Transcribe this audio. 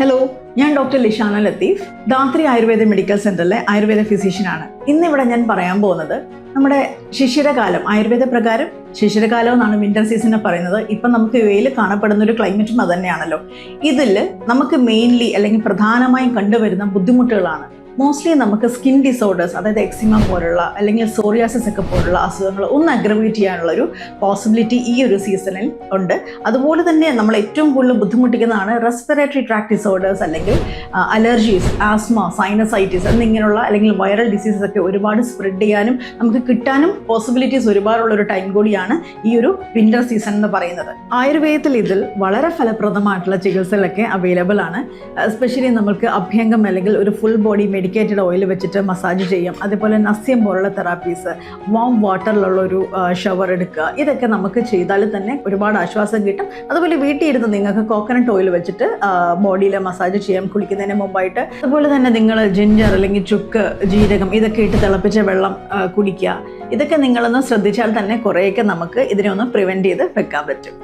Hello, ഞാൻ doctor ലിഷാന Latheef, Dhathri Ayurveda medical സെന്ററിലെ ആയുർവേദ ഫിസിഷ്യനാണ്. ഇന്നിവിടെ ഞാൻ പറയാൻ പോകുന്നത് നമ്മുടെ ശിശിരകാലം, ആയുർവേദ പ്രകാരം ശിശിരകാലം എന്നാണ് വിന്റർ സീസണിനെ പറയുന്നത്. ഇപ്പം നമുക്ക് വെയിൽ കാണപ്പെടുന്ന ഒരു ക്ലൈമറ്റും അത് തന്നെയാണല്ലോ. ഇതിൽ നമുക്ക് മെയിൻലി അല്ലെങ്കിൽ പ്രധാനമായും കണ്ടുവരുന്ന ബുദ്ധിമുട്ടുകളാണ് മോസ്റ്റ്ലി നമുക്ക് സ്കിൻ ഡിസോർഡേഴ്സ്, അതായത് എക്സിമ പോലുള്ള അല്ലെങ്കിൽ സോറിയാസിസ് ഒക്കെ പോലുള്ള അസുഖങ്ങൾ ഒന്ന് അഗ്രവേറ്റ് ചെയ്യാനുള്ളൊരു പോസിബിലിറ്റി ഈ ഒരു സീസണിൽ ഉണ്ട്. അതുപോലെ തന്നെ നമ്മൾ ഏറ്റവും കൂടുതൽ ബുദ്ധിമുട്ടിക്കുന്നതാണ് റെസ്പിറേറ്ററി ട്രാക്ട് ഡിസോർഡേഴ്സ് അല്ലെങ്കിൽ അലർജീസ്, ആസ്മ, സൈനസൈറ്റിസ് എന്നിങ്ങനെയുള്ള അല്ലെങ്കിൽ വൈറൽ ഡിസീസസ് ഒക്കെ ഒരുപാട് സ്പ്രെഡ് ചെയ്യാനും നമുക്ക് കിട്ടാനും പോസിബിലിറ്റീസ് ഒരുപാടുള്ളൊരു ടൈം കൂടിയാണ് ഈ ഒരു വിന്റർ സീസൺ എന്ന് പറയുന്നത്. ആയുർവേദത്തിൽ ഇതിൽ വളരെ ഫലപ്രദമായിട്ടുള്ള ചികിത്സകളൊക്കെ അവൈലബിൾ ആണ്. എസ്പെഷ്യലി നമുക്ക് അഭ്യംഗം അല്ലെങ്കിൽ ഒരു ഫുൾ ബോഡി മെഡിക്കേറ്റഡ് ഓയിൽ വെച്ചിട്ട് മസാജ് ചെയ്യാം. അതേപോലെ നസ്യം പോലുള്ള തെറാപ്പീസ്, വാം വാട്ടറിലുള്ള ഒരു ഷവർ എടുക്കുക, ഇതൊക്കെ നമുക്ക് ചെയ്താൽ തന്നെ ഒരുപാട് ആശ്വാസം കിട്ടും. അതുപോലെ വീട്ടിൽ ഇരുന്ന് നിങ്ങൾക്ക് കോക്കനട്ട് ഓയിൽ വെച്ചിട്ട് ബോഡിയിൽ മസാജ് ചെയ്യാം കുളിക്കുന്നതിന് മുമ്പായിട്ട്. അതുപോലെ തന്നെ നിങ്ങൾ ജിഞ്ചർ അല്ലെങ്കിൽ ചുക്ക്, ജീരകം ഇതൊക്കെ ഇട്ട് തിളപ്പിച്ച വെള്ളം കുടിക്കുക. ഇതൊക്കെ നിങ്ങളൊന്ന് ശ്രദ്ധിച്ചാൽ തന്നെ കുറേയൊക്കെ നമുക്ക് ഇതിനെ ഒന്ന് പ്രിവെൻറ്റ് ചെയ്ത് വെക്കാൻ പറ്റും.